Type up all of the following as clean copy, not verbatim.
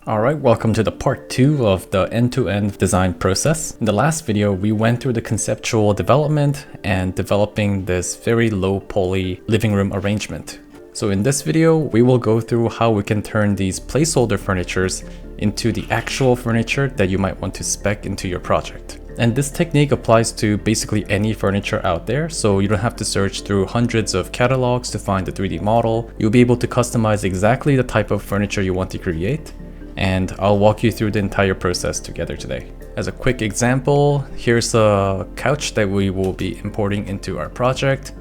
Alright, welcome to the part 2 of the end-to-end design process. In the last video, we went through the conceptual development and developing this very low poly living room arrangement. So in this video, we will go through how we can turn these placeholder furnitures into the actual furniture that you might want to spec into your project. And this technique applies to basically any furniture out there, so you don't have to search through hundreds of catalogs to find the 3D model. You'll be able to customize exactly the type of furniture you want to create. And I'll walk you through the entire process together today. As a quick example, here's a couch that we will be importing into our project.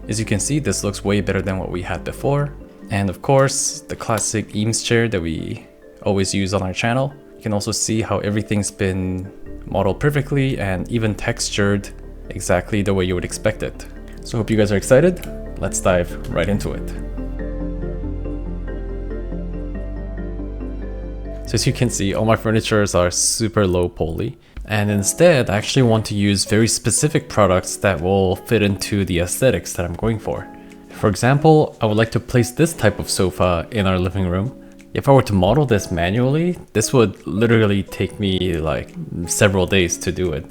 As you can see, this looks way better than what we had before. And of course, the classic Eames chair that we always use on our channel. You can also see how everything's been modeled perfectly and even textured exactly the way you would expect it. So hope you guys are excited. Let's dive right into it. So as you can see, all my furnitures are super low poly, and instead I actually want to use very specific products that will fit into the aesthetics that I'm going for. For example, I would like to place this type of sofa in our living room. If I were to model this manually, this would literally take me like several days to do it,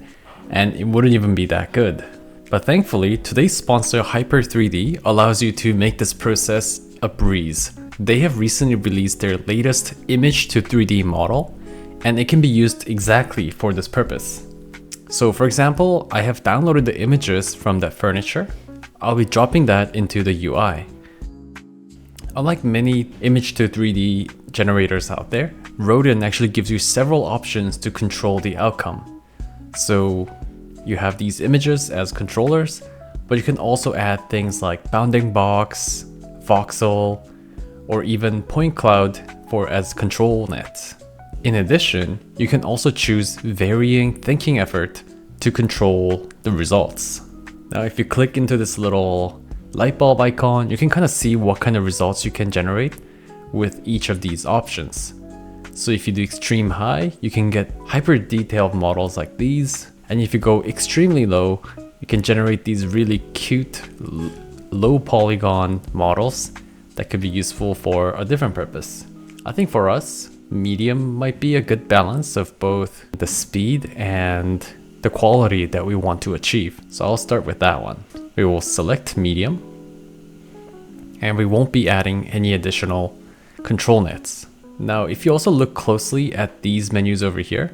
and it wouldn't even be that good. But thankfully, today's sponsor Hyper3D allows you to make this process a breeze. They have recently released their latest image to 3D model, and it can be used exactly for this purpose. So for example, I have downloaded the images from that furniture. I'll be dropping that into the UI. Unlike many image to 3D generators out there, Rodin actually gives you several options to control the outcome. So you have these images as controllers, but you can also add things like bounding box, voxel, or even point cloud for as control nets. In addition, you can also choose varying thinking effort to control the results. Now, if you click into this little light bulb icon, you can kind of see what kind of results you can generate with each of these options. So if you do extreme high, you can get hyper detailed models like these. And if you go extremely low, you can generate these really cute low polygon models that could be useful for a different purpose. I think for us, medium might be a good balance of both the speed and the quality that we want to achieve. So I'll start with that one. We will select medium, and we won't be adding any additional control nets. Now, if you also look closely at these menus over here,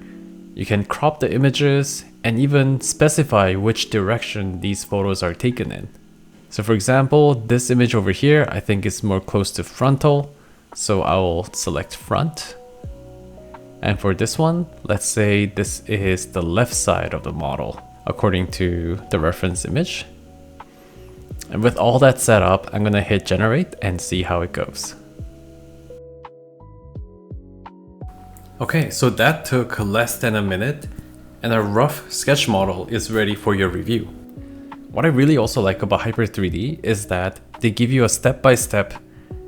you can crop the images and even specify which direction these photos are taken in. So for example, this image over here, I think is more close to frontal. So I will select front. And for this one, let's say this is the left side of the model, according to the reference image. And with all that set up, I'm gonna hit generate and see how it goes. Okay, so that took less than a minute, and a rough sketch model is ready for your review. What I really also like about Hyper3D is that they give you a step-by-step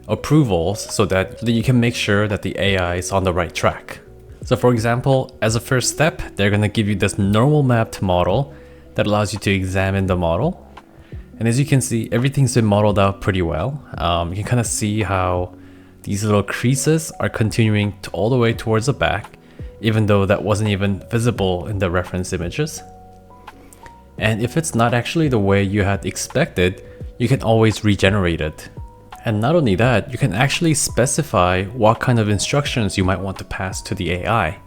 approvals so that you can make sure that the AI is on the right track. So for example, as a first step, they're gonna give you this normal mapped model that allows you to examine the model. And as you can see, everything's been modeled out pretty well. You can kind of see how these little creases are continuing all the way towards the back, even though that wasn't even visible in the reference images. And if it's not actually the way you had expected, you can always regenerate it. And not only that, you can actually specify what kind of instructions you might want to pass to the AI.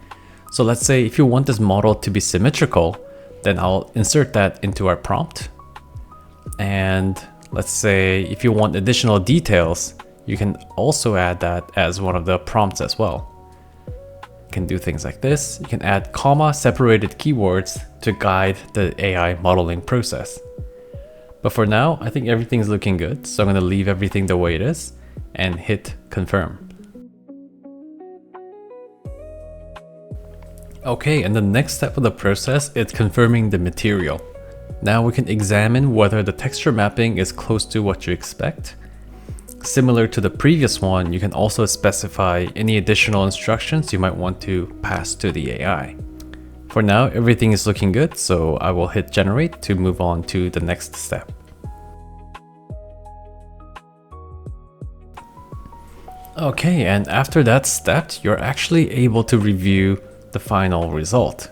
So let's say if you want this model to be symmetrical, then I'll insert that into our prompt. And let's say if you want additional details, you can also add that as one of the prompts as well. You can do things like this. You can add comma separated keywords to guide the AI modeling process. But for now, I think everything's looking good, so I'm going to leave everything the way it is and hit confirm. Okay, and the next step of the process is confirming the material. Now we can examine whether the texture mapping is close to what you expect. Similar to the previous one, you can also specify any additional instructions you might want to pass to the AI. For now, everything is looking good, so I will hit generate to move on to the next step. Okay, and after that step, you're actually able to review the final result.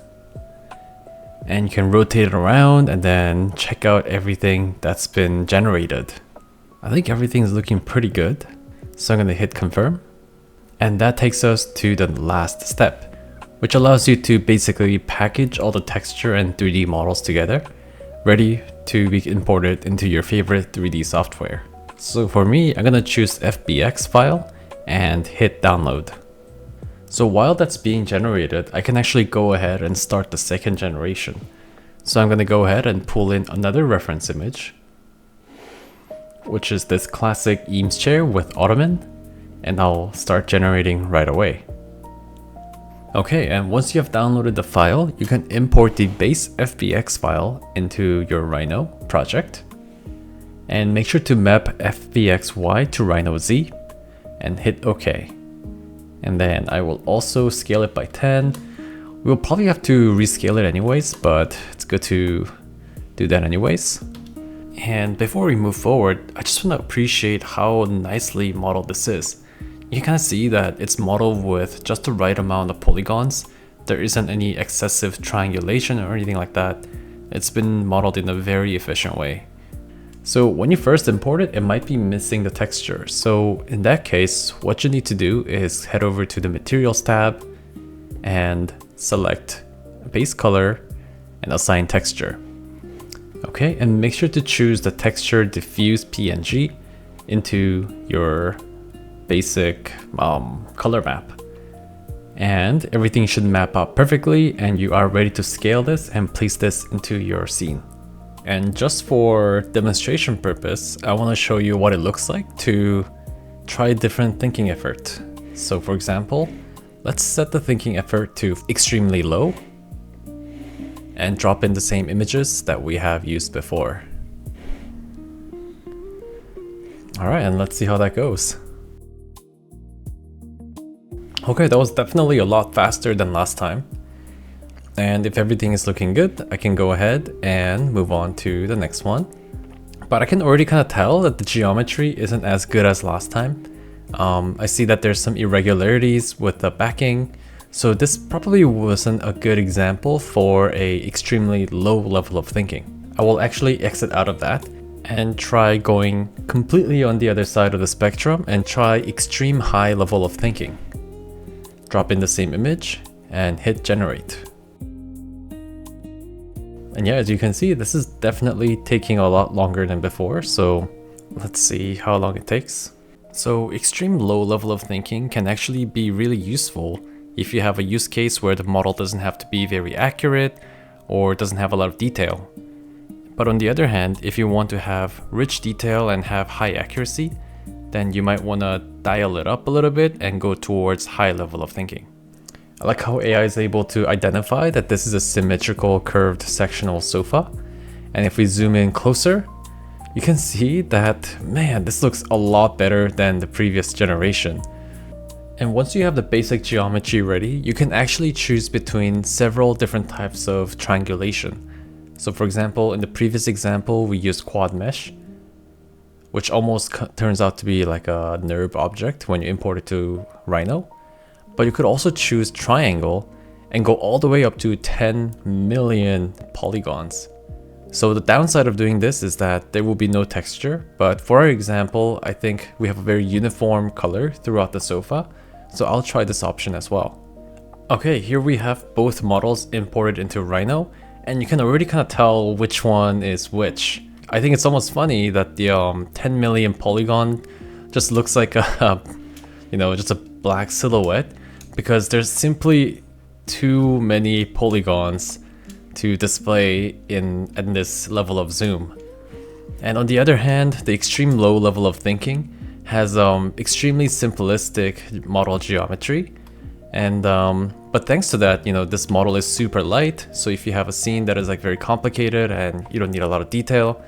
And you can rotate it around and then check out everything that's been generated. I think everything's looking pretty good. So I'm gonna hit confirm. And that takes us to the last step, which allows you to basically package all the texture and 3D models together, ready to be imported into your favorite 3D software. So for me, I'm gonna choose FBX file and hit download. So while that's being generated, I can actually go ahead and start the second generation. So I'm gonna go ahead and pull in another reference image, which is this classic Eames chair with ottoman, and I'll start generating right away. Okay, and once you have downloaded the file, you can import the base FBX file into your Rhino project. And make sure to map FBXY to Rhino Z and hit OK. And then I will also scale it by 10. We'll probably have to rescale it anyways, but it's good to do that anyways. And before we move forward, I just want to appreciate how nicely modeled this is. You can kind of see that it's modeled with just the right amount of polygons. There isn't any excessive triangulation or anything like that. It's been modeled in a very efficient way. So when you first import it, it might be missing the texture. So in that case, what you need to do is head over to the Materials tab and select Base Color and Assign Texture. Okay, and make sure to choose the Texture Diffuse PNG into your basic color map. And everything should map out perfectly, and you are ready to scale this and place this into your scene. And just for demonstration purpose, I want to show you what it looks like to try a different thinking effort. So for example, let's set the thinking effort to extremely low and drop in the same images that we have used before. Alright, and let's see how that goes. Okay, that was definitely a lot faster than last time. And if everything is looking good, I can go ahead and move on to the next one. But I can already kind of tell that the geometry isn't as good as last time. I see that there's some irregularities with the backing. So this probably wasn't a good example for a extremely low level of thinking. I will actually exit out of that and try going completely on the other side of the spectrum and try extreme high level of thinking. Drop in the same image and hit generate. And yeah, as you can see, this is definitely taking a lot longer than before, so let's see how long it takes. So extreme low level of thinking can actually be really useful if you have a use case where the model doesn't have to be very accurate or doesn't have a lot of detail. But on the other hand, if you want to have rich detail and have high accuracy, then you might want to dial it up a little bit and go towards high level of thinking. I like how AI is able to identify that this is a symmetrical curved sectional sofa. And if we zoom in closer, you can see that, man, this looks a lot better than the previous generation. And once you have the basic geometry ready, you can actually choose between several different types of triangulation. So for example, in the previous example, we used quad mesh, which almost turns out to be like a NURB object when you import it to Rhino. But you could also choose triangle and go all the way up to 10 million polygons. So the downside of doing this is that there will be no texture, but for our example, I think we have a very uniform color throughout the sofa, so I'll try this option as well. Okay, here we have both models imported into Rhino, and you can already kind of tell which one is which. I think it's almost funny that the 10 million polygon just looks like a, just a black silhouette, because there's simply too many polygons to display in this level of zoom. And on the other hand, the extreme low level of thinking has extremely simplistic model geometry, and but thanks to that, this model is super light. So if you have a scene that is like very complicated and you don't need a lot of detail,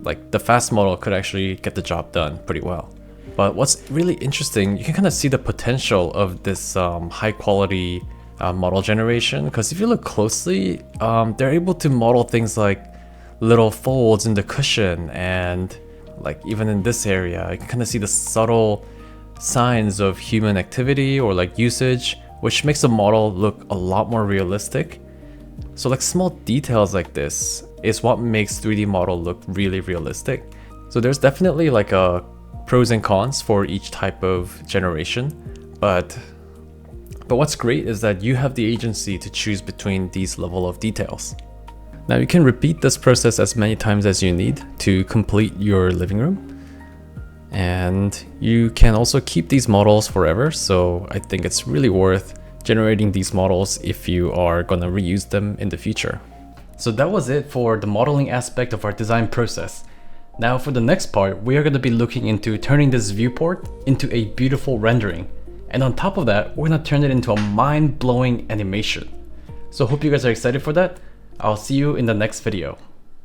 like the fast model could actually get the job done pretty well. But what's really interesting, you can kind of see the potential of this high quality model generation, because if you look closely, they're able to model things like little folds in the cushion, and like even in this area, you can kind of see the subtle signs of human activity or like usage, which makes the model look a lot more realistic. So like small details like this is what makes 3D model look really realistic. So there's definitely like a pros and cons for each type of generation, but what's great is that you have the agency to choose between these level of details. Now you can repeat this process as many times as you need to complete your living room. And you can also keep these models forever, so I think it's really worth generating these models if you are gonna reuse them in the future. So that was it for the modeling aspect of our design process. Now for the next part, we are gonna be looking into turning this viewport into a beautiful rendering. And on top of that, we're gonna turn it into a mind-blowing animation. So hope you guys are excited for that. I'll see you in the next video.